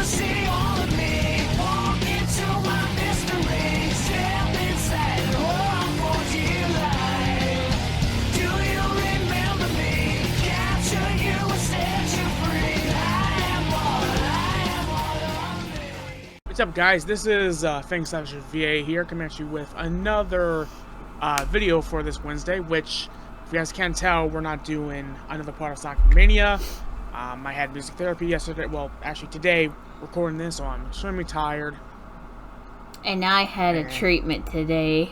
What's up, guys? This is Fang VA here, coming at you with another video for this Wednesday, which, if you guys can't tell, we're not doing another part of Sonic Mania. I had music therapy yesterday, well, actually today, recording this, so I'm extremely tired. And I had a treatment today.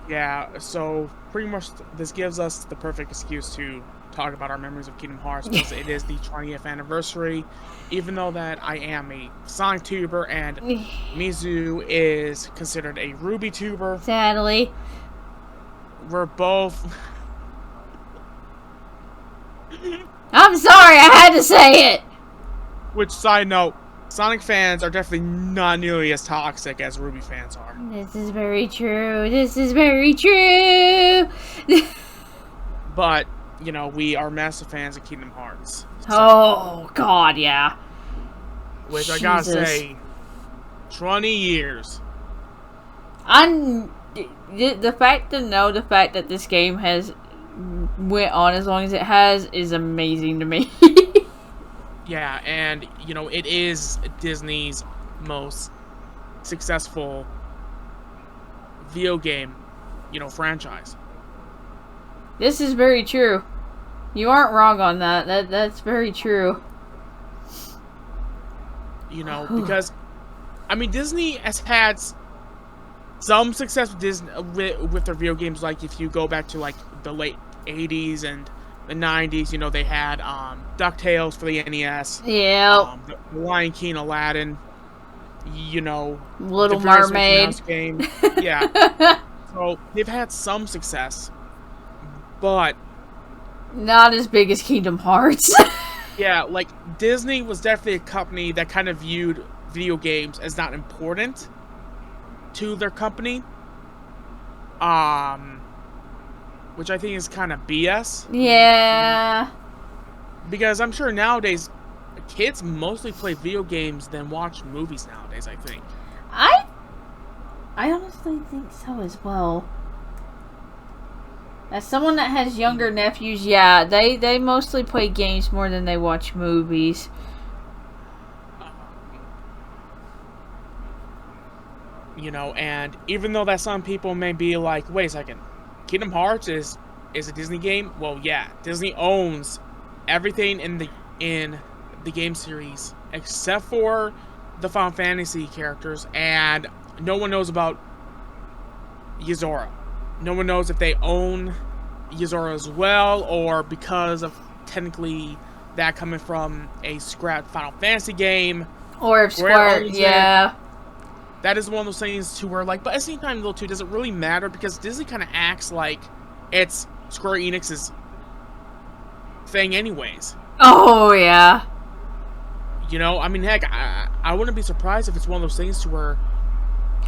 Yeah, so pretty much this gives us the perfect excuse to talk about our memories of Kingdom Hearts, because it is the 20th anniversary, even though that I am a Sonic tuber and Mizu is considered a Ruby tuber. Sadly. We're both... I'm sorry, I had to say it! Which, side note, Sonic fans are definitely not nearly as toxic as Ruby fans are. This is very true. This is very true. But, you know, we are massive fans of Kingdom Hearts. So, oh, God, yeah. Which I gotta say, 20 years. The fact that this game has went on as long as it has is amazing to me. Yeah, and, you know, it is Disney's most successful video game, you know, franchise. This is very true. You aren't wrong on that. That's very true. You know, because, I mean, Disney has had some success with Disney with their video games. Like, if you go back to, like, the late 80s and the 90s, you know, they had DuckTales for the NES. Yeah. The Lion King, Aladdin, you know, Little Mermaid game. Yeah. So they've had some success, but not as big as Kingdom Hearts. Yeah, like, Disney was definitely a company that kind of viewed video games as not important to their company. Which I think is kind of BS. Yeah. Because I'm sure nowadays, kids mostly play video games than watch movies nowadays, I think. I honestly think so as well. As someone that has younger nephews, yeah, they mostly play games more than they watch movies. You know, and even though that some people may be like, wait a second, Kingdom Hearts is a Disney game? Well, yeah, Disney owns everything in the game series except for the Final Fantasy characters, and no one knows about Yozora. No one knows if they own Yozora as well, or because of technically that coming from a scrapped Final Fantasy game. Or if Square, yeah. That is one of those things to where, like, but at the same time, though, too, does it really matter? Because Disney kind of acts like it's Square Enix's thing anyways. Oh, yeah. You know, I mean, heck, I wouldn't be surprised if it's one of those things to where,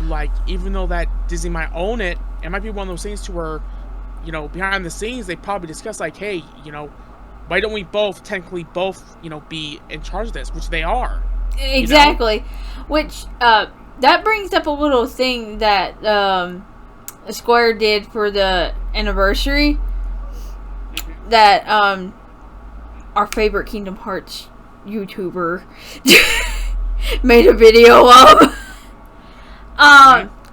like, even though that Disney might own it, it might be one of those things to where, you know, behind the scenes, they probably discuss, like, hey, you know, why don't we technically both, you know, be in charge of this, which they are. Exactly. You know? Which, that brings up a little thing that Square did for the anniversary that our favorite Kingdom Hearts YouTuber made a video of.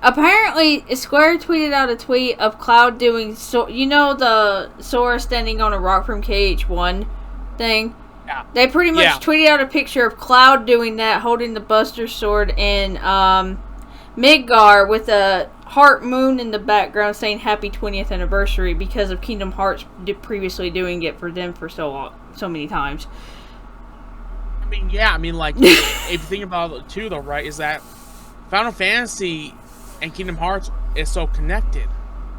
Apparently, Square tweeted out a tweet of Cloud doing, you know, the Sora standing on a rock from KH1 thing? Yeah. They pretty much tweeted out a picture of Cloud doing that, holding the Buster Sword in Midgar with a heart moon in the background saying Happy 20th Anniversary because of Kingdom Hearts previously doing it for them for so many times. I mean, yeah, I mean, like, if you think about it too, though, right, is that Final Fantasy and Kingdom Hearts is so connected.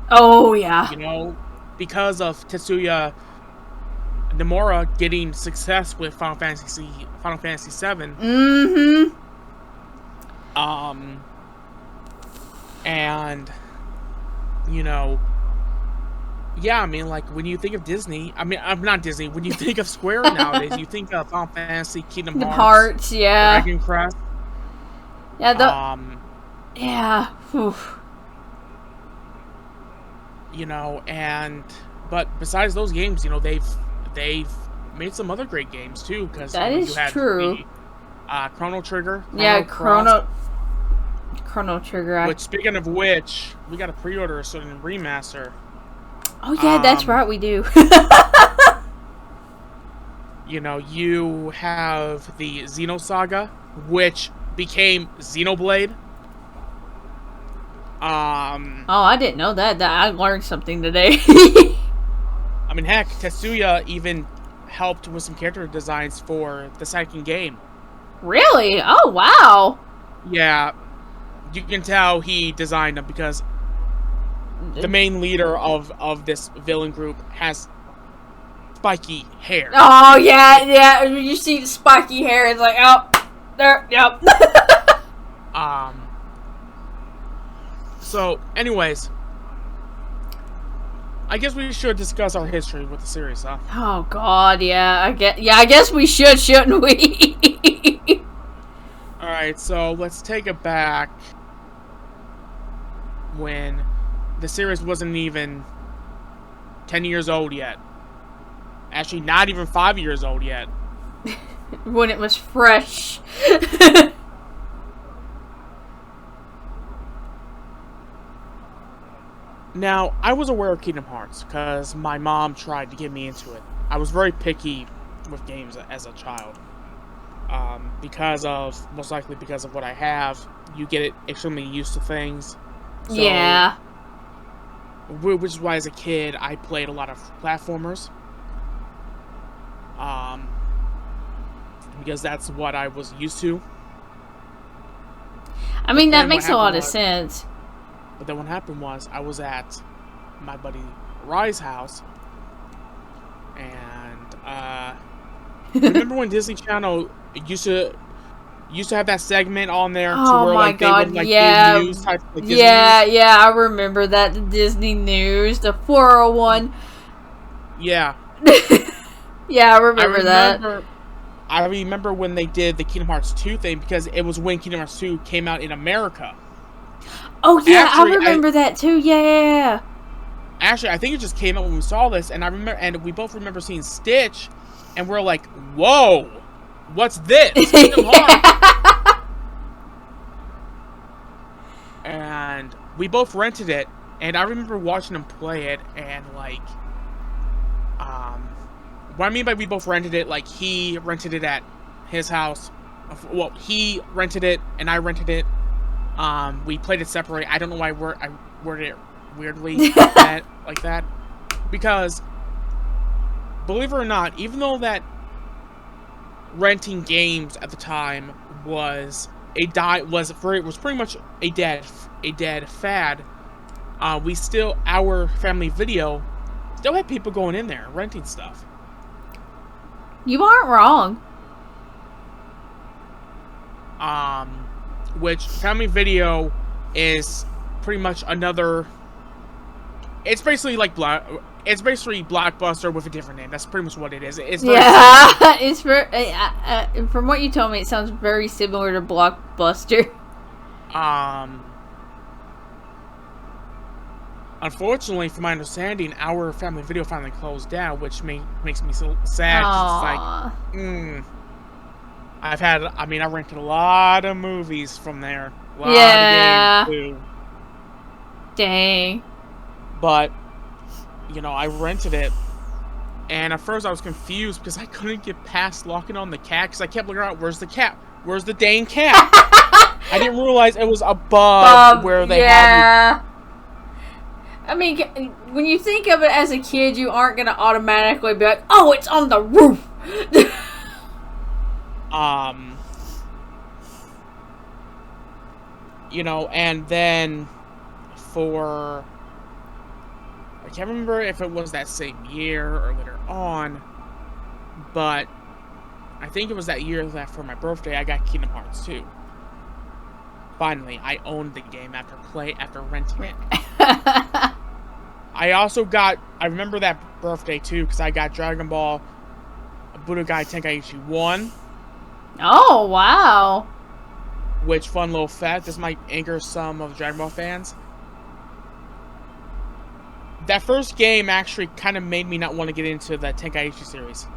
Oh, yeah. You know, because of Tetsuya Nomura getting success with Final Fantasy VII. Mm-hmm. And, you know, yeah, I mean, like, when you think of Disney, I mean, I'm not Disney, when you think of Square nowadays, you think of Final Fantasy, Kingdom Hearts, yeah. Dragon Quest. Yeah, yeah. Oof. You know, but besides those games, you know, they've made some other great games too, because you That know you is had true. the Chrono Trigger, Yeah, Chrono Cross. Chrono Trigger. Which, speaking of which, we got to pre-order a certain remaster. Oh yeah, that's right, we do. You know, you have the Xenosaga, which became Xenoblade. Oh, I didn't know that. I learned something today. I mean, heck, Tetsuya even helped with some character designs for the second game. Really? Oh wow. Yeah, you can tell he designed them because the main leader of this villain group has spiky hair. Oh yeah, yeah. You see the spiky hair, it's like, oh, there, yep. So, anyways, I guess we should discuss our history with the series, huh? Oh god, yeah. I guess we should, shouldn't we? All right, so let's take it back when the series wasn't even 10 years old yet. Actually, not even 5 years old yet. When it was fresh. Now, I was aware of Kingdom Hearts because my mom tried to get me into it. I was very picky with games as a child. Most likely because of what I have, you get it extremely used to things. So, yeah. which is why as a kid, I played a lot of platformers. Because that's what I was used to. I mean, that makes a lot of sense. But then what happened was, I was at my buddy Rye's house, and remember when Disney Channel used to have that segment on there to Oh where my like god, they would like yeah. do news type, like Disney Yeah, news? yeah, I remember that. The Disney news, the 401. Yeah. Yeah, I remember that. I remember when they did the Kingdom Hearts 2 thing because it was when Kingdom Hearts 2 came out in America. Oh yeah, Actually, I remember that too. Yeah. Actually, I think it just came out when we saw this, and we both remember seeing Stitch, and we're like, "Whoa, what's this?" Kingdom Hearts. And we both rented it, and I remember watching him play it, and like, what I mean by we both rented it, like he rented it at his house. Well, he rented it, and I rented it. We played it separately. I don't know why I worded it weirdly like that. Because, believe it or not, even though that renting games at the time was pretty much a dead fad, our family video still had people going in there renting stuff. You aren't wrong. Which family video is pretty much another. It's basically Blockbuster with a different name. That's pretty much what it is. It's very it's from what you told me, it sounds very similar to Blockbuster. Unfortunately, from my understanding, our family video finally closed down, which makes me so sad. It's like, I rented a lot of movies from there. A lot of games too. Dang. But, you know, I rented it, and at first I was confused because I couldn't get past locking on the cat because I kept looking around, where's the cat? Where's the dang cat? I didn't realize it was above where they had me. I mean, when you think of it as a kid, you aren't going to automatically be like, oh, it's on the roof. You know, and then I can't remember if it was that same year or later on, but I think it was that year that for my birthday I got Kingdom Hearts 2. Finally, I owned the game after renting it. I remember that birthday too because I got Dragon Ball Budokai Tenkaichi 1. Oh, wow. which, fun little fact, this might anger some of the Dragon Ball fans. That first game actually kind of made me not want to get into the Tenkaichi series.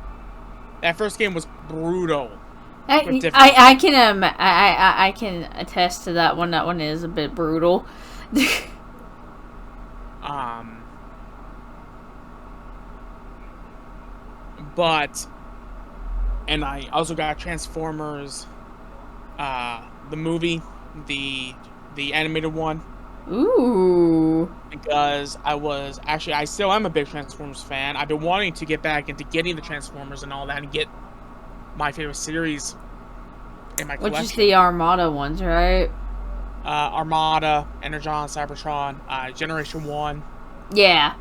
That first game was brutal. I can attest to that one. That one is a bit brutal. But, and I also got Transformers, the movie, the animated one. Ooh. Because I still am a big Transformers fan. I've been wanting to get back into getting the Transformers and all that and get my favorite series in my collection. Which is the Armada ones, right? Armada, Energon, Cybertron, Generation 1. Yeah.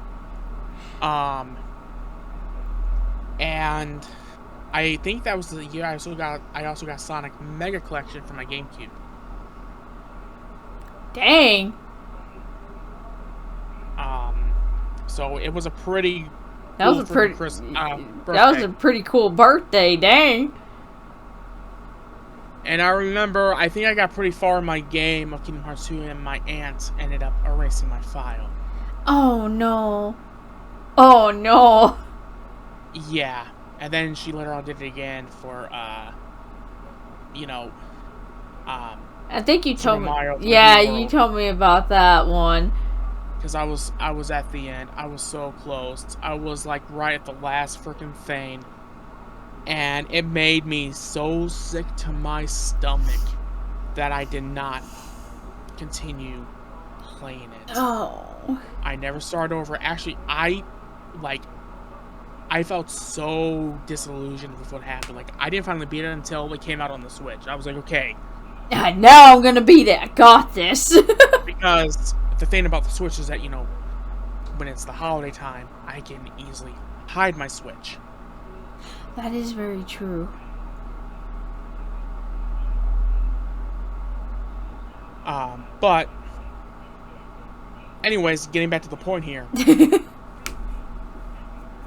And I think that was the year I also got Sonic Mega Collection for my GameCube. Dang. So it was a pretty that was a pretty cool birthday, dang. And I remember, I think I got pretty far in my game of Kingdom Hearts 2 and my aunt ended up erasing my file. Oh no. Oh no. Yeah. And then she later on did it again for, I think you told me. Yeah, you told me about that one. Because I was at the end. I was so close. I was like right at the last freaking thing. And it made me so sick to my stomach that I did not continue playing it. Oh. I never started over. Actually, I felt so disillusioned with what happened. Like, I didn't finally beat it until it came out on the Switch. I was like, okay. Now I'm gonna beat it. I got this. Because the thing about the Switch is that, when it's the holiday time, I can easily hide my Switch. That is very true. But, anyways, getting back to the point here.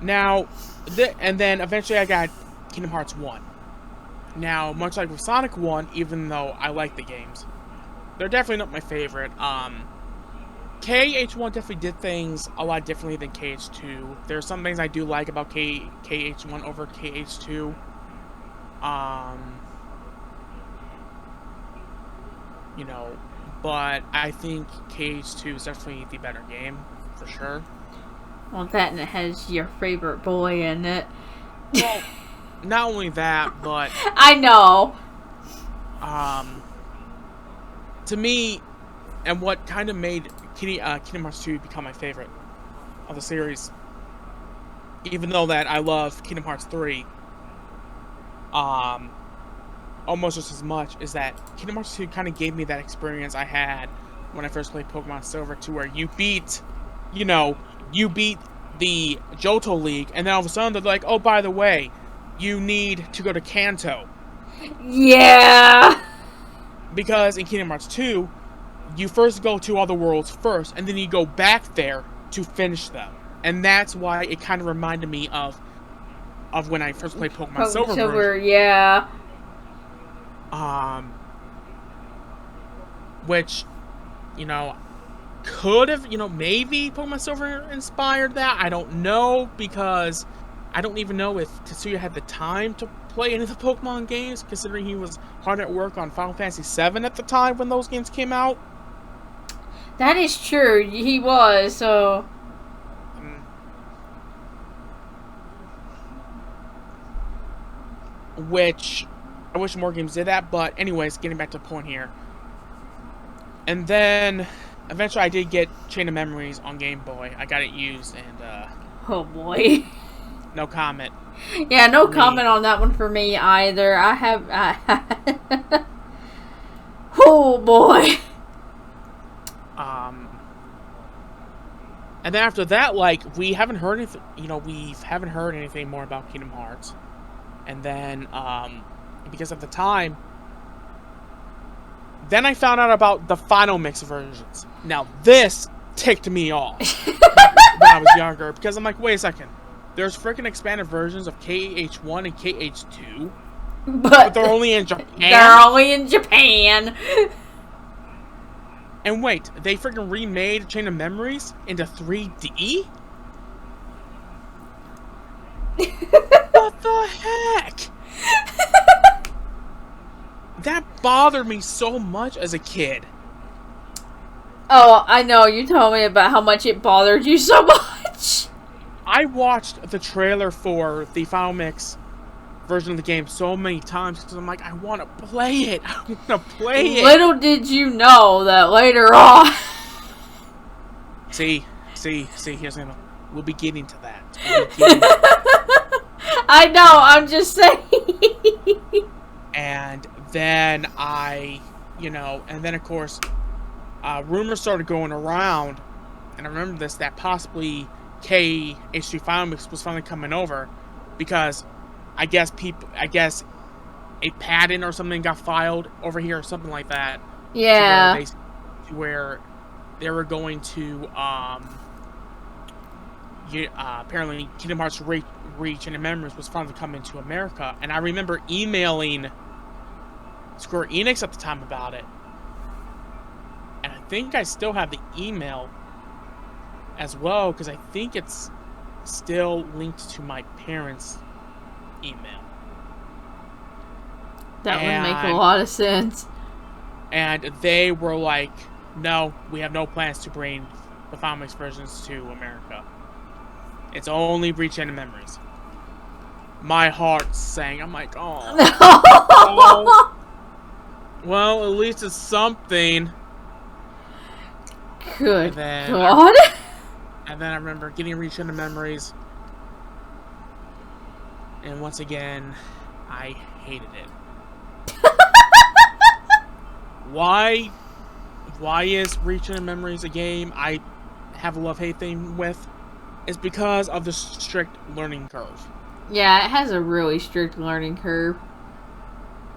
Now, and then eventually I got Kingdom Hearts 1. Now, much like with Sonic 1, even though I like the games, they're definitely not my favorite. KH1 definitely did things a lot differently than KH2. There's some things I do like about KH1 over KH2. But I think KH2 is definitely the better game, for sure. Well, that and it has your favorite boy in it. Well, not only that, but... I know. To me, and what kind of made Kingdom Hearts 2 become my favorite of the series, even though that I love Kingdom Hearts 3 almost just as much, is that Kingdom Hearts 2 kind of gave me that experience I had when I first played Pokemon Silver, to where you beat the Johto League, and then all of a sudden they're like, oh, by the way, you need to go to Kanto. Yeah! Because in Kingdom Hearts 2, you first go to all the worlds first, and then you go back there to finish them. And that's why it kind of reminded me of when I first played Pokemon Silver. Silver, yeah. Which, could have, maybe Pokemon Silver inspired that. I don't know, because I don't even know if Tetsuya had the time to play any of the Pokemon games, considering he was hard at work on Final Fantasy VII at the time when those games came out. That is true. He was, so... Which, I wish more games did that, but anyways, getting back to the point here. And then, eventually I did get Chain of Memories on Game Boy. I got it used, and, oh boy. No comment. Yeah, no comment on that one for me either. Oh boy. And then after that, we haven't heard anything, we haven't heard anything more about Kingdom Hearts. And then, because at the time, then I found out about the final mix versions. Now, this ticked me off when I was younger, because I'm like, wait a second. There's freaking expanded versions of KH1 and KH2. But they're only in Japan? They're only in Japan. And wait, they freaking remade Chain of Memories into 3D? What the heck? That bothered me so much as a kid. Oh, I know. You told me about how much it bothered you so much. I watched the trailer for the Final Mix version of the game so many times because I'm like, I want to play it. I want to play it. Little did you know that later on. See, here's the we'll be getting to that. I know, I'm just saying. And then and then of course, rumors started going around, and I remember this, that possibly H3 Final Mix was finally coming over, because I guess a patent or something got filed over here or something like that. Yeah. To where they were going to, apparently Kingdom Hearts Reach and Memories was finally coming to America. And I remember emailing Square Enix at the time about it. And I think I still have the email as well, because I think it's still linked to my parents' email. That would make a lot of sense. And they were like, no, we have no plans to bring the Final Mix versions to America. It's only Reach and Memories. My heart sank. I'm like, oh. Oh. Well, at least it's something. Good God. And then I remember getting Reach and Memories. And once again, I hated it. Why is Reach and Memories a game I have a love-hate thing with? It's because of the strict learning curve. Yeah, it has a really strict learning curve.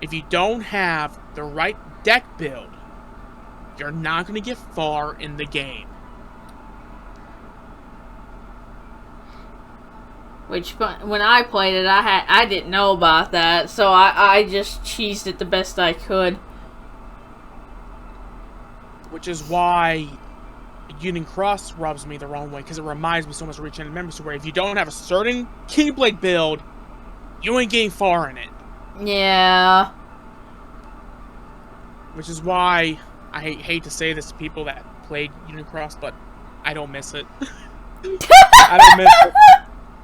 If you don't have the right deck build, you're not going to get far in the game. Which, when I played it, I didn't know about that, so I just cheesed it the best I could. Which is why Union Cross rubs me the wrong way, because it reminds me so much of Reach and Memories, where if you don't have a certain Keyblade build, you ain't getting far in it. Yeah. Which is why I hate to say this to people that played Union Cross, but I don't miss it. I don't miss it.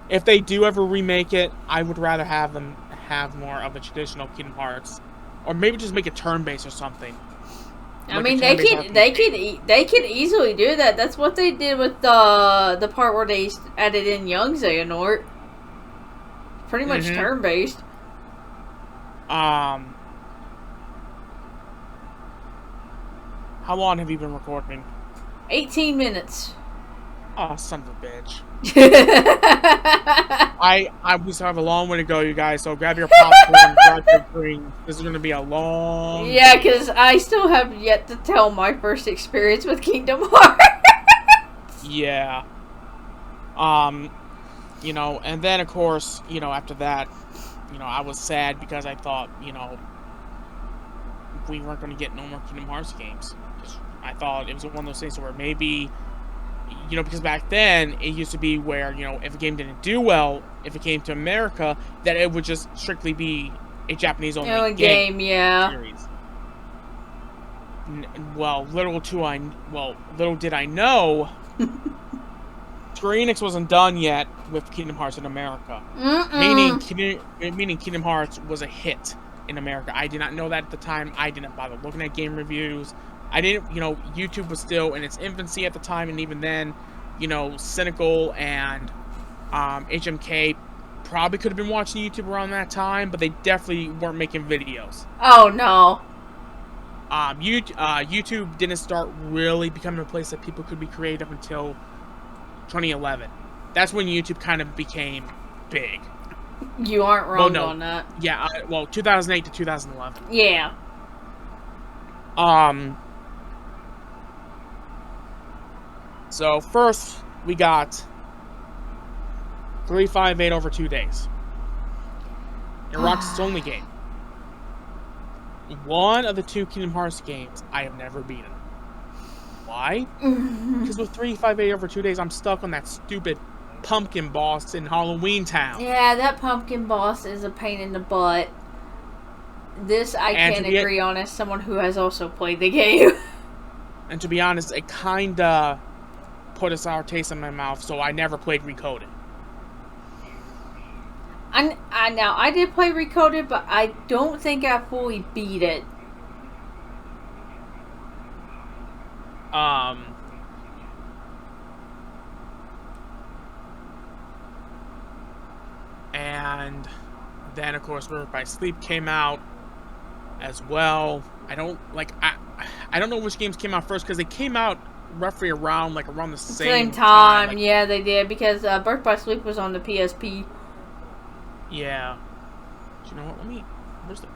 If they do ever remake it, I would rather have them have more of the traditional Kingdom Hearts, or maybe just make it turn-based or something. I mean, they could easily do that. That's what they did with the part where they added in Young Xehanort. Pretty much turn-based. How long have you been recording? 18 minutes. Oh, son of a bitch. We still have a long way to go, you guys, so grab your popcorn, grab your drink. This is going to be a long... Yeah, because I still have yet to tell my first experience with Kingdom Hearts. Yeah. And then, of course, after that, I was sad because I thought, we weren't going to get no more Kingdom Hearts games. I thought it was one of those things where maybe... because back then, it used to be where, if a game didn't do well, if it came to America, that it would just strictly be a Japanese-only game. Yeah. Series. Well, little did I know, Square Enix wasn't done yet with Kingdom Hearts in America. Meaning Kingdom Hearts was a hit in America. I did not know that at the time. I didn't bother looking at game reviews. I didn't, YouTube was still in its infancy at the time, and even then, Cynical and HMK probably could have been watching YouTube around that time, but they definitely weren't making videos. Oh, no. YouTube didn't start really becoming a place that people could be creative until 2011. That's when YouTube kind of became big. You aren't wrong on that. Yeah, 2008 to 2011. Yeah. So first, we got 358 over 2 days. In Roxas' only game. one of the two Kingdom Hearts games I have never beaten. Why? Because with 358 over 2 days, I'm stuck on that stupid pumpkin boss in Halloween Town. Yeah, that pumpkin boss is a pain in the butt. This I can agree on as someone who has also played the game. And to be honest, it kinda put a sour taste in my mouth, so I never played Recoded. Now I did play Recoded, but I don't think I fully beat it. And then of course Birth by Sleep came out as well. I don't know which games came out first because they came out roughly around the same time. Yeah, they did because Birth by Sleep was on the PSP. Yeah. Do you know what? Where's the?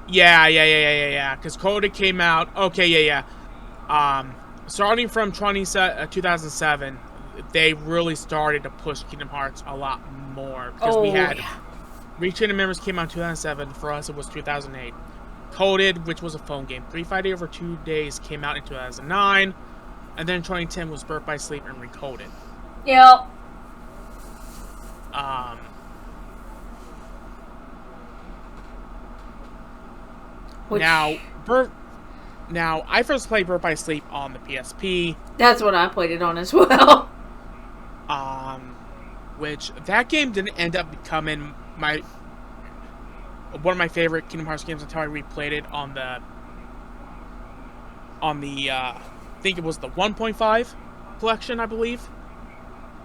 Yeah. Because Coda came out. Okay, yeah. Starting from 2007, they really started to push Kingdom Hearts a lot more because we had Reach-In Members came out in 2007. For us, it was 2008. Coded, which was a phone game. 358 over 2 days came out in 2009, and then 2010 was Birth by Sleep and Recoded. Yep. Now, I first played Birth by Sleep on the PSP. That's what I played it on as well. Which that game didn't end up becoming one of my favorite Kingdom Hearts games until I replayed it on the I think it was the 1.5 collection, I believe.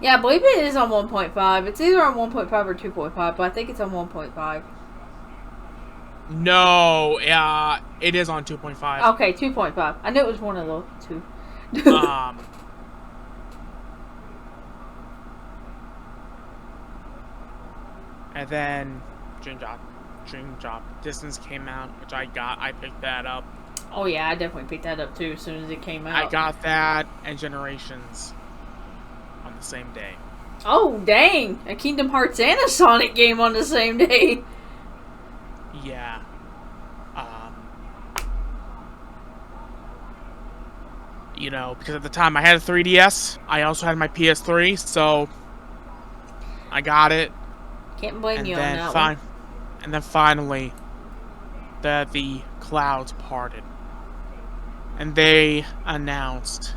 Yeah, I believe it is on 1.5. It's either on 1.5 or 2.5, but I think it's on 1.5. No, it is on 2.5. Okay, 2.5. I knew it was one of those two. And then Dream Drop Distance came out, which I picked that up. Oh yeah, I definitely picked that up too as soon as it came out. I got that and Generations on the same day. Oh dang! A Kingdom Hearts and a Sonic game on the same day. Yeah. Because at the time I had a 3DS, I also had my PS3, so I got it. Can't blame you on that one. And then finally, the clouds parted. And they announced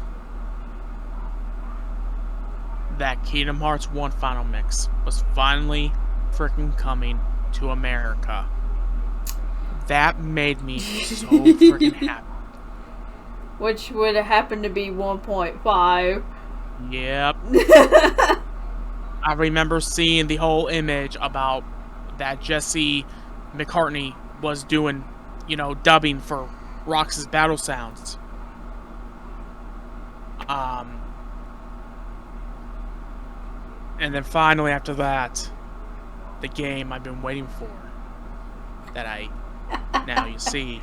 that Kingdom Hearts 1 Final Mix was finally freaking coming to America. That made me so freaking happy. Which would have happened to be 1.5. Yep. I remember seeing the whole image about that Jesse McCartney was doing, dubbing for Rox's battle sounds. And then finally after that, the game I've been waiting for, that now you see.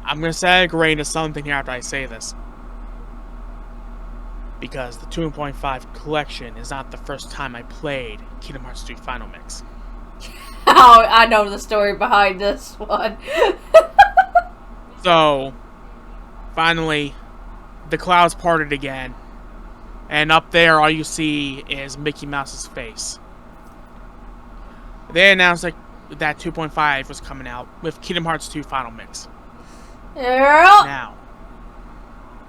I'm going to say a grain of something here after I say this. Because the 2.5 collection is not the first time I played Kingdom Hearts 3 Final Mix. Oh, I know the story behind this one. So, finally, the clouds parted again. And up there, all you see is Mickey Mouse's face. They announced that 2.5 was coming out with Kingdom Hearts 2 Final Mix. Yeah. Now,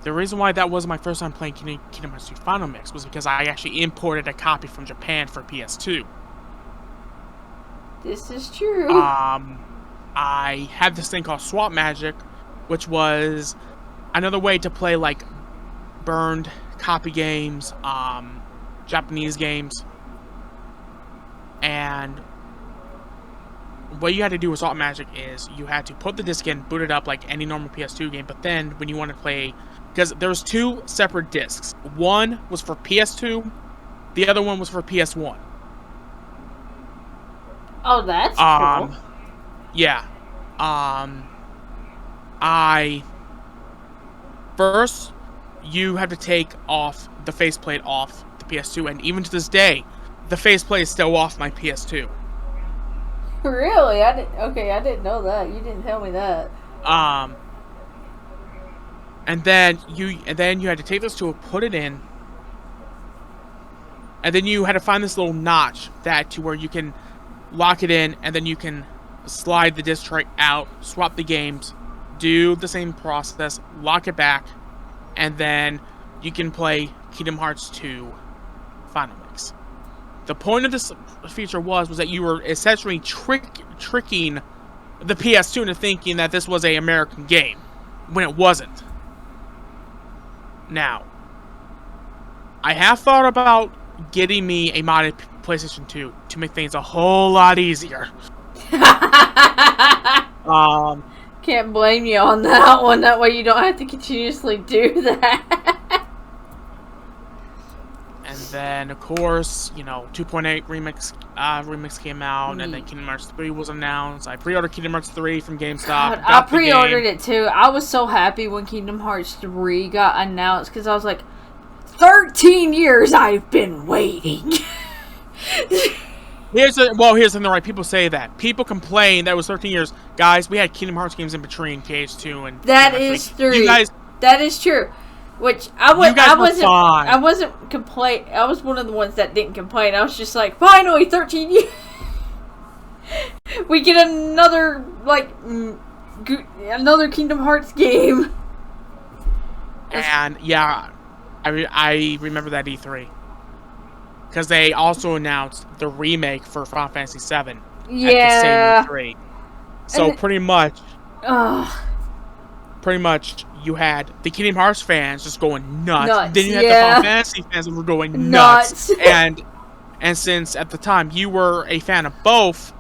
the reason why that wasn't my first time playing Kingdom Hearts 2 Final Mix was because I actually imported a copy from Japan for PS2. This is true. I had this thing called Swap Magic, which was another way to play burned copy games, Japanese games, and what you had to do with Swap Magic is you had to put the disc in, boot it up like any normal PS2 game, but then when you want to play, because there was two separate discs. One was for PS2, the other one was for PS1. Oh, that's cool. Yeah. First, you have to take off the faceplate off the PS2, and even to this day, the faceplate is still off my PS2. Really? I didn't know that. You didn't tell me that. And then you had to take this tool, put it in, and then you had to find this little notch to where you can lock it in, and then you can slide the disc tray out, swap the games, do the same process, lock it back, and then you can play Kingdom Hearts 2 Final Mix. The point of this feature was that you were essentially tricking the PS2 into thinking that this was an American game, when it wasn't. Now, I have thought about getting me a modded PlayStation 2 to make things a whole lot easier. Can't blame you on that one. That way you don't have to continuously do that. And then, of course, 2.8 remix came out, and then Kingdom Hearts 3 was announced. I pre-ordered Kingdom Hearts 3 from GameStop. God, I pre-ordered it too. I was so happy when Kingdom Hearts 3 got announced because I was like, 13 years I've been waiting. Here's the right. People say that. People complain that it was 13 years. Guys, we had Kingdom Hearts games in between KH2 and that is true. You guys, that is true. Which I wasn't complain. I was one of the ones that didn't complain. I was just like, finally, 13 years. We get another another Kingdom Hearts game. And yeah, I remember that E3 because they also announced the remake for Final Fantasy VII at the same E3. So pretty much, you had the Kingdom Hearts fans just going nuts. Then you had the Final Fantasy fans that were going nuts. and since at the time you were a fan of both.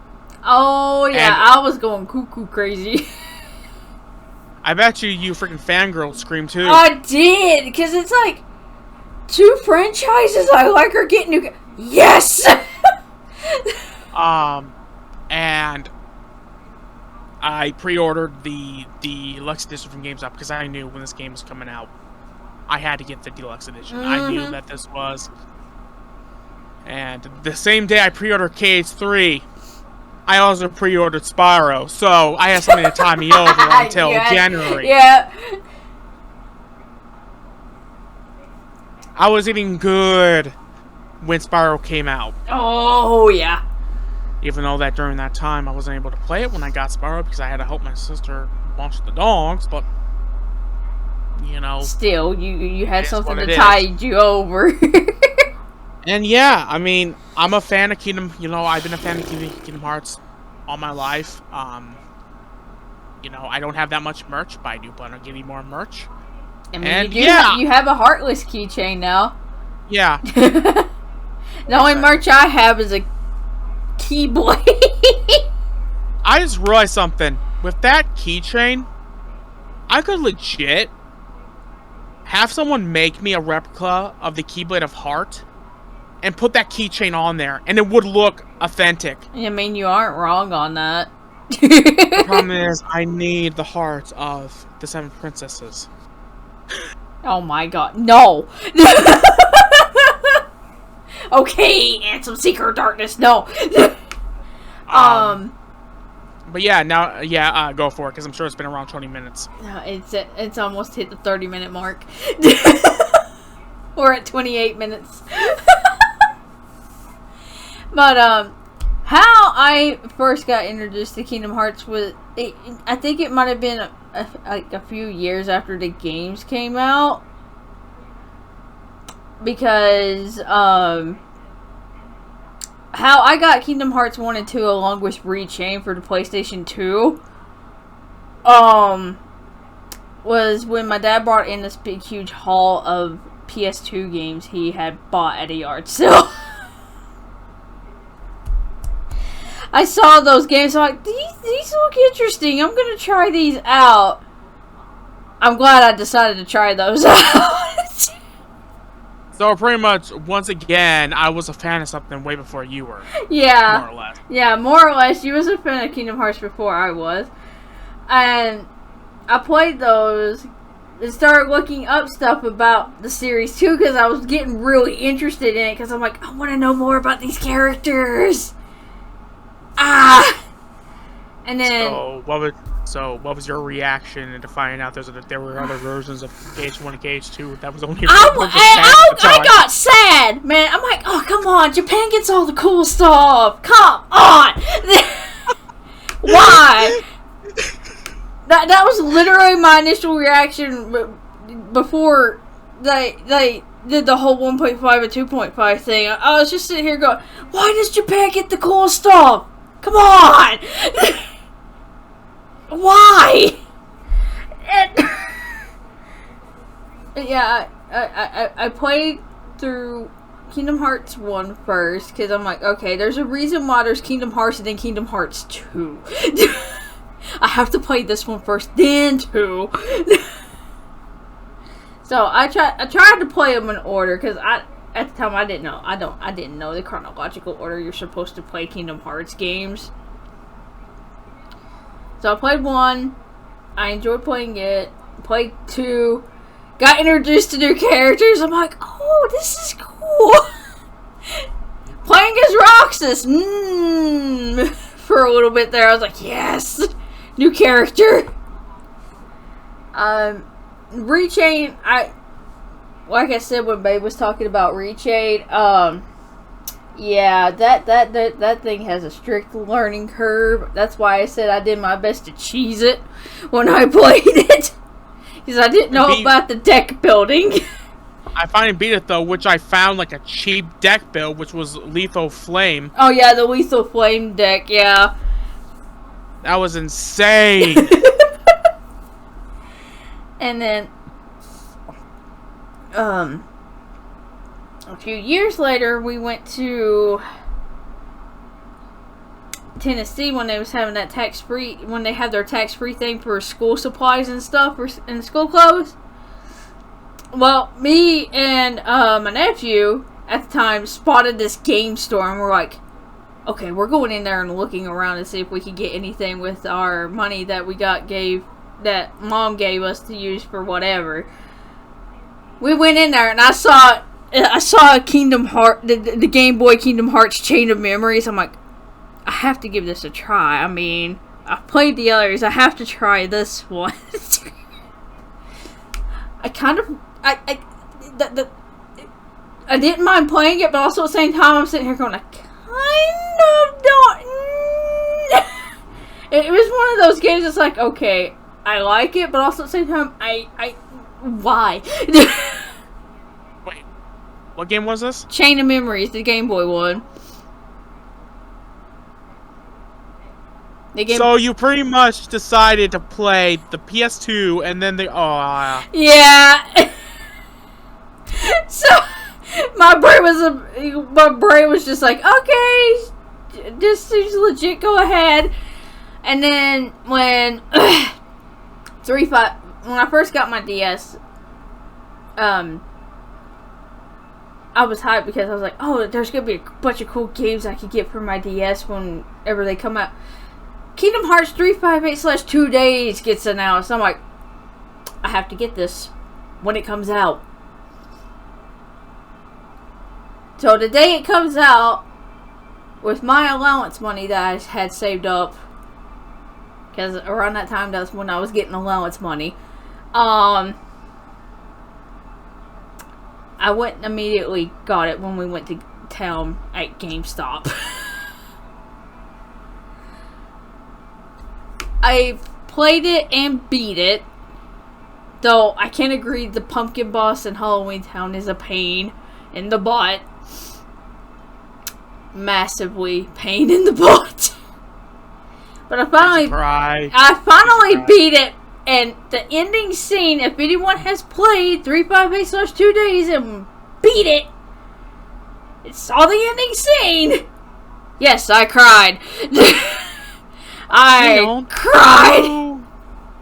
Oh yeah, I was going cuckoo crazy. I bet you freaking fangirl screamed too. I did, because it's like 2 franchises I like are getting new. Yes. And I pre-ordered the deluxe edition from GameStop because I knew when this game was coming out, I had to get the deluxe edition. I knew that this was. And the same day I pre-ordered KH3, I also pre-ordered Spyro, so I had something to tie me over until January. Yeah. I was eating good when Spyro came out. Oh, yeah. Even though that during that time I wasn't able to play it when I got Spyro because I had to help my sister launch the dogs, but still, you had something to tide you over. And yeah, I mean, I'm a fan of Kingdom. I've been a fan of Kingdom Hearts all my life. I don't have that much merch, but I do plan on getting more merch. I mean, you have a Heartless keychain now. Yeah. The only merch I have is a Keyblade. I just realized something. With that keychain, I could legit have someone make me a replica of the Keyblade of Heart and put that keychain on there, and it would look authentic. I mean, you aren't wrong on that. The problem is, I need the hearts of the 7 princesses. Oh my god, no! Okay, and some Secret Darkness, no! But yeah, go for it, because I'm sure it's been around 20 minutes. It's almost hit the 30-minute mark. We're at 28 minutes. But, how I first got introduced to Kingdom Hearts was, I think it might have been a few years after the games came out. Because, how I got Kingdom Hearts 1 and 2 along with Rechain for the PlayStation 2, was when my dad brought in this big, huge haul of PS2 games he had bought at a yard sale. I saw those games, I'm like, these look interesting, I'm gonna try these out. I'm glad I decided to try those out. So pretty much, once again, I was a fan of something way before you were. Yeah. More or less. Yeah, more or less. You was a fan of Kingdom Hearts before I was. And I played those and started looking up stuff about the series too, because I was getting really interested in it, because I'm like, I want to know more about these characters. And then What was your reaction to finding out there were other versions of KH1 and KH2 that was only I got sad, man. I'm like, oh come on, Japan gets all the cool stuff. Come on. Why? That was literally my initial reaction before they did the whole 1.5 and 2.5 thing. I was just sitting here going, why does Japan get the cool stuff? Come on! Why? Yeah, I played through Kingdom Hearts 1 first, because I'm like, okay, there's a reason why there's Kingdom Hearts and then Kingdom Hearts 2. I have to play this one first, then 2. So I tried to play them in order, because at the time I didn't know the chronological order you're supposed to play Kingdom Hearts games. So I played 1, I enjoyed playing it, played 2, got introduced to new characters. I'm like, oh, this is cool. Playing as Roxas, for a little bit there, I was like, yes, new character. Rechain, like I said when Babe was talking about Rechain, yeah, that thing has a strict learning curve. That's why I said I did my best to cheese it when I played it. Because I didn't know about the deck building. I finally beat it though, which I found like a cheap deck build, which was Lethal Flame. Oh yeah, the Lethal Flame deck, yeah. That was insane. And then, a few years later, we went to Tennessee when they was having that tax-free, when they had their tax-free thing for school supplies and stuff, and school clothes. Well, me and my nephew at the time spotted this game store, and we're like, okay, we're going in there and looking around to see if we could get anything with our money that we that Mom gave us to use for whatever. We went in there and I saw Kingdom Heart, the Game Boy Kingdom Hearts Chain of Memories. I'm like, I have to give this a try. I mean, I've played the others. I have to try this one. I didn't mind playing it, but also at the same time I'm sitting here going, I kind of don't. It was one of those games that's like, okay, I like it, but also at the same time, why? Wait, what game was this? Chain of Memories, the Game Boy one. So you pretty much decided to play the PS2 and then Yeah. So my brain was just like, okay, just legit go ahead. And then when when I first got my DS, I was hyped because I was like, oh, there's gonna be a bunch of cool games I could get for my DS whenever they come out. Kingdom Hearts 358/2 Days gets announced. I'm like, I have to get this when it comes out. So the day it comes out, with my allowance money that I had saved up, because around that time that's when I was getting allowance money, I went and immediately got it when we went to town at GameStop. I played it and beat it, though I can't agree the pumpkin boss in Halloween Town is a pain in the butt. Massively pain in the butt. But I finally beat it, and the ending scene, if anyone has played 358/2 Days and beat it, saw the ending scene. Yes, I cried. I cried.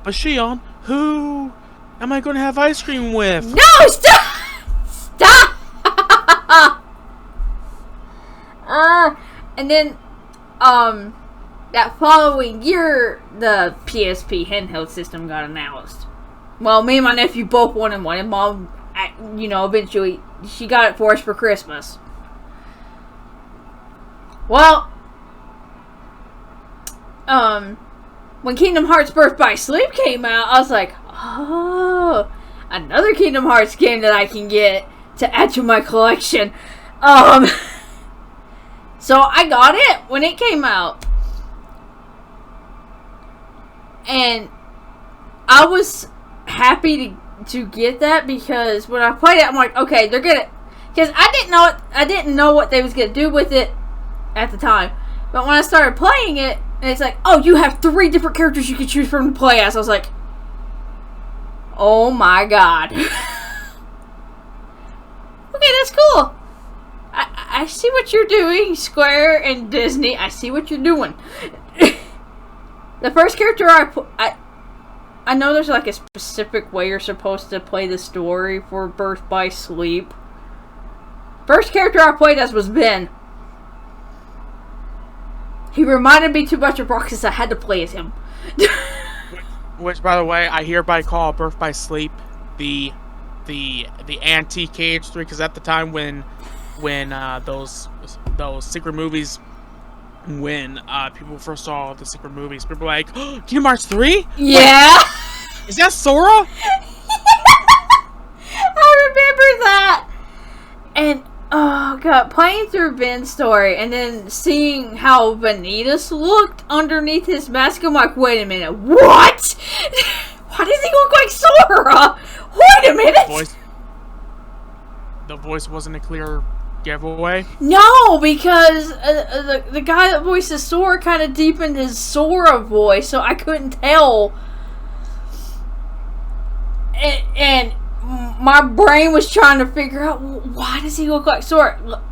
But Shion, who am I going to have ice cream with? No, stop! Stop! And then, that following year, the PSP handheld system got announced. Well, me and my nephew both wanted one, and Mom, eventually, she got it for us for Christmas. Well, when Kingdom Hearts Birth by Sleep came out, I was like, oh, another Kingdom Hearts game that I can get to add to my collection. So I got it when it came out. And I was happy to get that because when I played it, I'm like, okay, they're gonna, because I didn't know what they was gonna do with it at the time. But when I started playing it, and it's like, oh, you have 3 different characters you can choose from to play as. I was like, oh my god. Okay, that's cool. I see what you're doing, Square and Disney. I see what you're doing. The first character I know there's like a specific way you're supposed to play the story for Birth by Sleep. First character I played as was Ben. He reminded me too much of Roxas. I had to play as him. Which, by the way, I hereby call Birth by Sleep the anti KH3, because at the time when those secret movies, when people first saw the secret movies, people were like, oh, Kingdom Hearts 3? Yeah. Is that Sora? I remember that. And oh god, playing through Ben's story and then seeing how Vanitas looked underneath his mask, I'm like, wait a minute, what? Why does he look like Sora? Wait a minute. The voice wasn't a clear giveaway? No, because the guy that voices Sora kind of deepened his Sora voice, so I couldn't tell. And my brain was trying to figure out, why does he look like Sora?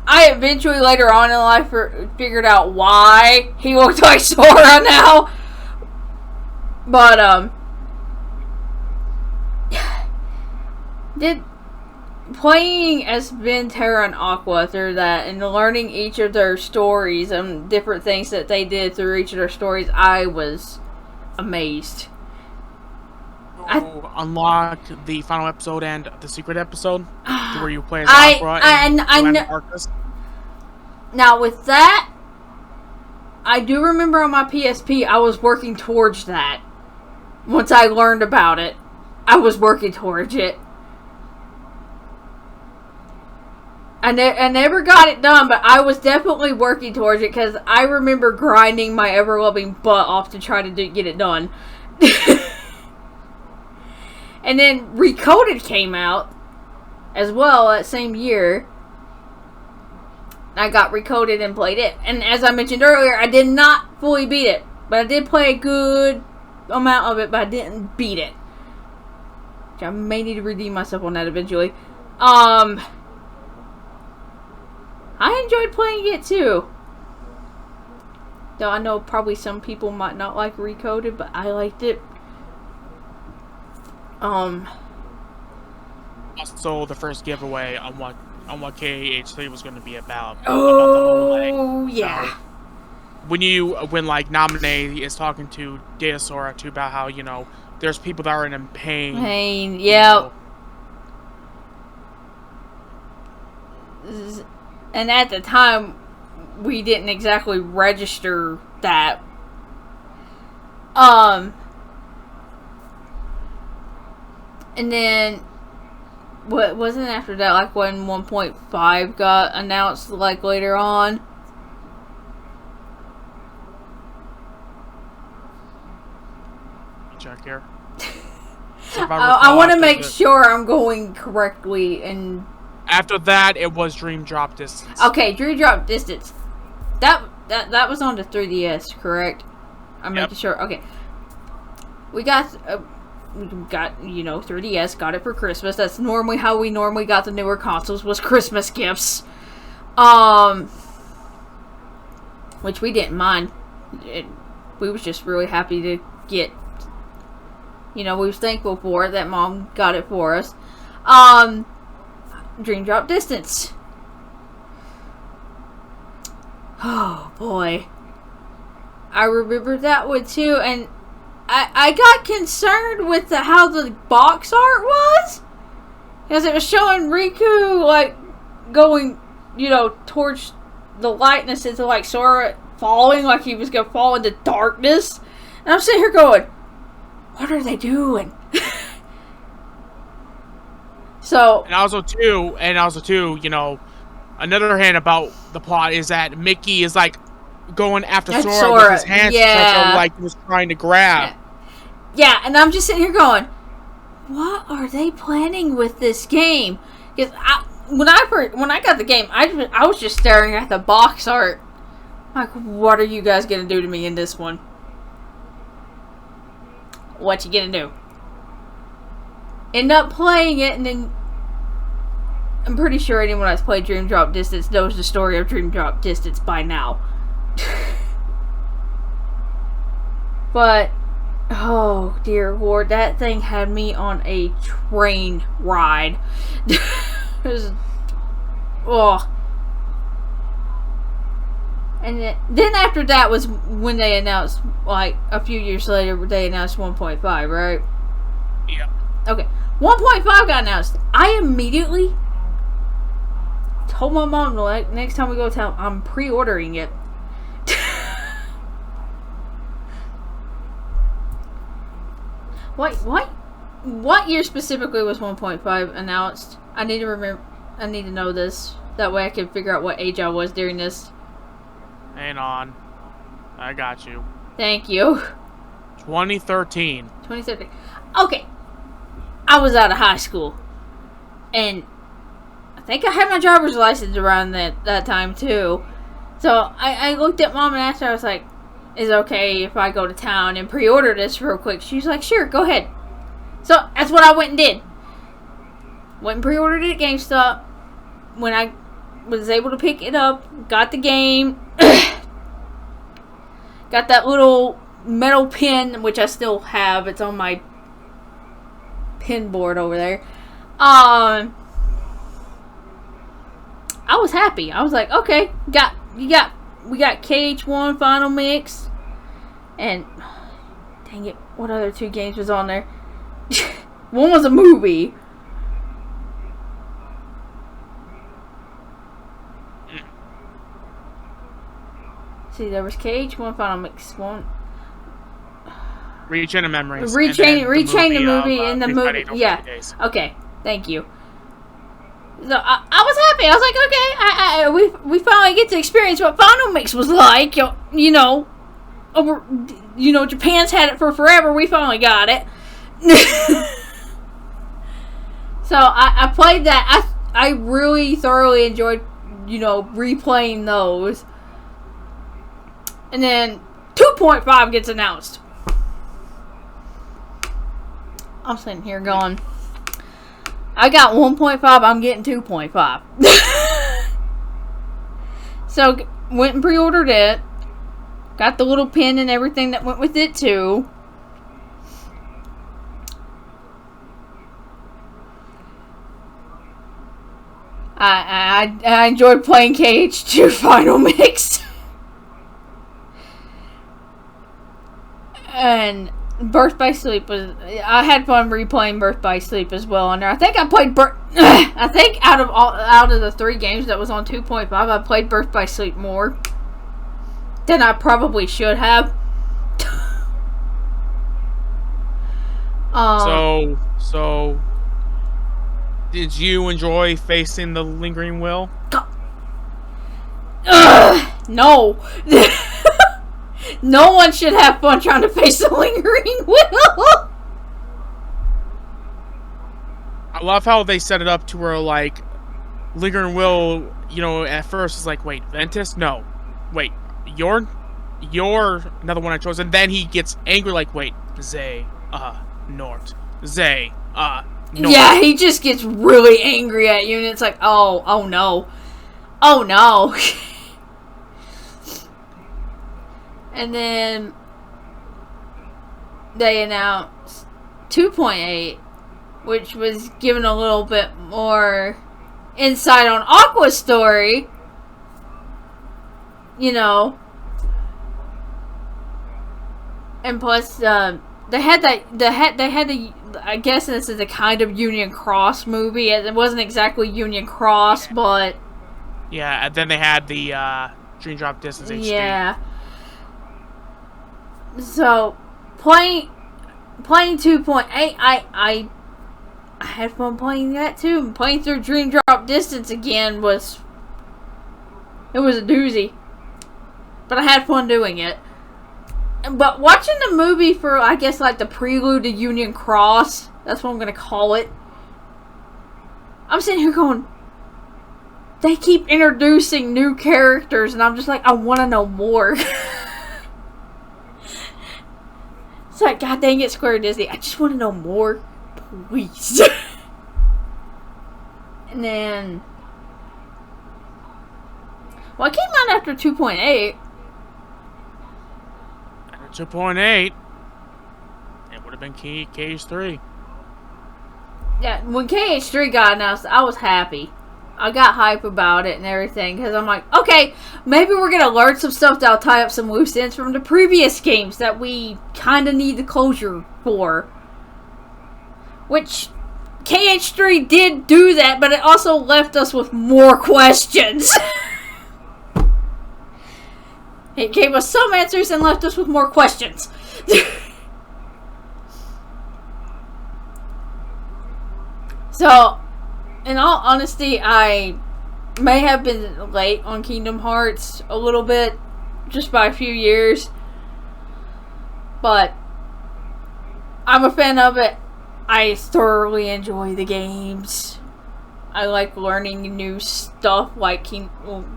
I eventually later on in life figured out why he looked like Sora now. But playing as Ben, Terra, and Aqua through that, and learning each of their stories and different things that they did through each of their stories, I was amazed. Unlocked the final episode and the secret episode, where you play as Aqua and Arcus. Now with that, I do remember on my PSP, I was working towards that. Once I learned about it, I was working towards it. I never got it done, but I was definitely working towards it because I remember grinding my ever-loving butt off to try to get it done. And then Recoded came out as well that same year. I got Recoded and played it. And as I mentioned earlier, I did not fully beat it. But I did play a good amount of it, but I didn't beat it. I may need to redeem myself on that eventually. I enjoyed playing it too. Though I know probably some people might not like Recoded, but I liked it. Also, the first giveaway on what KH3 was going to be about. Oh, yeah. When like Naminé is talking to Data Sora too about how, there's people that are in pain. Pain, yeah. And at the time, we didn't exactly register that. And then, what wasn't after that, like when 1.5 got announced, like later on? Check here. I want to make sure I'm going correctly. And after that, it was Dream Drop Distance. Okay, Dream Drop Distance. That was on the 3DS, correct? I'm making sure. Okay, we got 3DS, got it for Christmas. That's normally how we got the newer consoles, was Christmas gifts. Which we didn't mind. We was just really happy to get, we was thankful for it that Mom got it for us. Dream Drop Distance. Oh boy. I remember that one too, and I got concerned with how the box art was, because it was showing Riku like going, towards the lightness into like Sora falling, like he was gonna fall into darkness. And I'm sitting here going, what are they doing? So, and also too, you know, another hand about the plot is that Mickey is like going after Sora with his hands like he was trying to grab. Yeah, and I'm just sitting here going, what are they planning with this game? Because when I got the game, I was just staring at the box art. Like, what are you guys gonna do to me in this one? What you gonna do? End up playing it, and then I'm pretty sure anyone that's played Dream Drop Distance knows the story of Dream Drop Distance by now. But, oh dear Lord, that thing had me on a train ride. It was, oh. And then after that was when they announced, like, a few years later, they announced 1.5, right? Yeah. Okay. 1.5 got announced. I immediately told my mom, like, next time we go to town, I'm pre-ordering it. What year specifically was 1.5 announced? I need to remember. I need to know this. That way I can figure out what age I was during this. Hang on. I got you. Thank you. 2013. 2013. Okay. I was out of high school. And I think I had my driver's license around that time too. So I looked at Mom and asked her, I was like, is it okay if I go to town and pre-order this real quick? She's like, sure, go ahead. So that's what I went and did. Went and pre-ordered it at GameStop. When I was able to pick it up, got the game, got that little metal pin, which I still have. It's on my pin board over there. I was happy. I was like, okay, we got KH1 Final Mix, and dang it, what other two games was on there? One was a movie. See, there was KH1 Final Mix 1. Rechain of Memories. Rechain the movie and the movie. Yeah. Okay. Thank you. So I was happy. I was like, okay, we finally get to experience what Final Mix was like. You know, Japan's had it for forever. We finally got it. So I played that. I really thoroughly enjoyed, replaying those. And then 2.5 gets announced. I'm sitting here going, I got 1.5, I'm getting 2.5. So, went and pre-ordered it. Got the little pin and everything that went with it, too. I enjoyed playing KH2 Final Mix. And Birth by Sleep was. I had fun replaying Birth by Sleep as well on there. I think I played. I think out of the 3 games that was on 2.5, I played Birth by Sleep more than I probably should have. So, did you enjoy facing the Lingering Will? No. No one should have fun trying to face the Lingering Will. I love how they set it up to where, like, Lingering Will, at first is like, wait, Ventus? No. Wait, you're another one I chose. And then he gets angry, like, wait, Zay, Nort. Zay, Nort. Yeah, he just gets really angry at you, and it's like, oh no. Oh no. And then they announced 2.8, which was given a little bit more insight on Aqua's story. And plus, they had the. I guess this is a kind of Union Cross movie. It wasn't exactly Union Cross, but yeah. And then they had the Dream Drop Distance HD. Yeah. So, playing 2.8, I had fun playing that too. Playing through Dream Drop Distance again was a doozy, but I had fun doing it. But watching the movie for, I guess, like the prelude to Union Cross, that's what I'm gonna call it. I'm sitting here going, they keep introducing new characters, and I'm just like, I want to know more. It's like, God dang it, Square Disney, I just want to know more, please. And then, well, it came out after 2.8. 2.8. It would have been KH3. Yeah, when KH3 got announced, I was happy. I got hype about it and everything, because I'm like, okay, maybe we're going to learn some stuff that'll tie up some loose ends from the previous games that we kind of need the closure for. Which, KH3 did do that, but it also left us with more questions. It gave us some answers and left us with more questions. So, in all honesty, I may have been late on Kingdom Hearts a little bit, just by a few years. But I'm a fan of it. I thoroughly enjoy the games. I like learning new stuff, like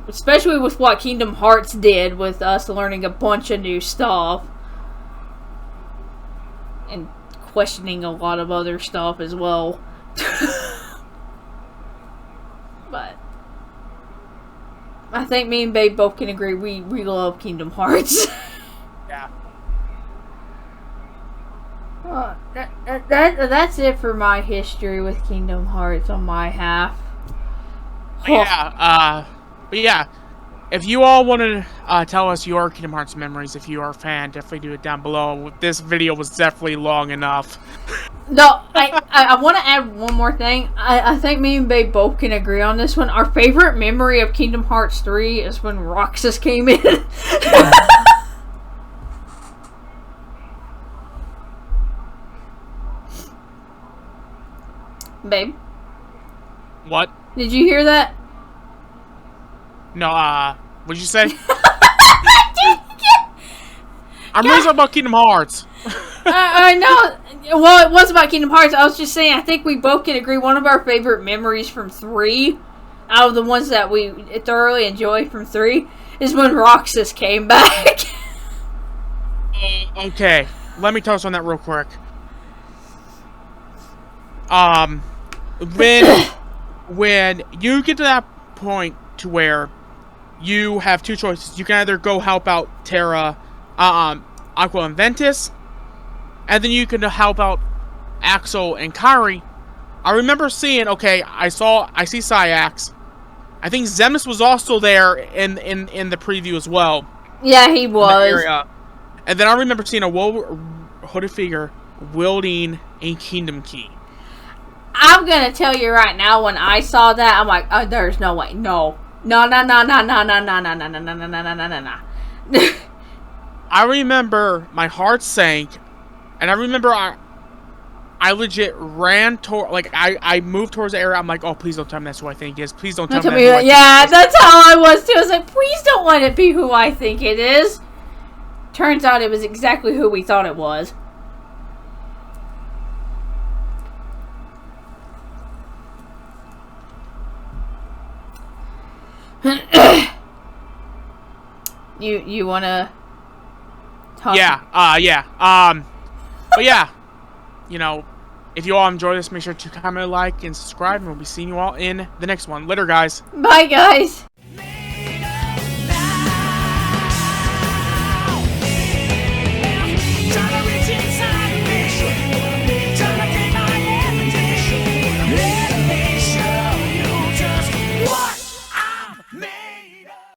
especially with what Kingdom Hearts did with us learning a bunch of new stuff. And questioning a lot of other stuff as well. But I think me and Babe both can agree we love Kingdom Hearts. Yeah. That's it for my history with Kingdom Hearts on my half. Yeah, but yeah, if you all want to tell us your Kingdom Hearts memories, if you are a fan, definitely do it down below. This video was definitely long enough. No, I want to add one more thing. I think me and Babe both can agree on this one. Our favorite memory of Kingdom Hearts 3 is when Roxas came in. Babe? What? Did you hear that? No, what'd you say? I'm really talking about Kingdom Hearts. I know. Well, it was about Kingdom Hearts. I was just saying, I think we both can agree one of our favorite memories from 3, out of the ones that we thoroughly enjoy from 3, is when Roxas came back. Okay, let me touch on that real quick. When you get to that point to where you have two choices, you can either go help out Terra, Aqua and Ventus, and then you can help out Axel and Kairi. I remember seeing, okay, I see Syax. I think Zemus was also there in the preview as well. Yeah, he was. And then I remember seeing a hooded figure wielding a Kingdom Key. I'm gonna tell you right now, when I saw that, I'm like, oh, there's no way. No. No. I remember my heart sank, and I remember I legit ran toward, like, I moved towards the area. I'm like, oh, please don't tell me that's who I think it is. Please don't tell me that's who I think yeah, that's how I was too. I was like, please don't let it be who I think it is. Turns out it was exactly who we thought it was. You wanna talk? Yeah, but yeah, you know, if you all enjoy this, make sure to comment, like, and subscribe, and we'll be seeing you all in the next one. Later, guys. Bye, guys.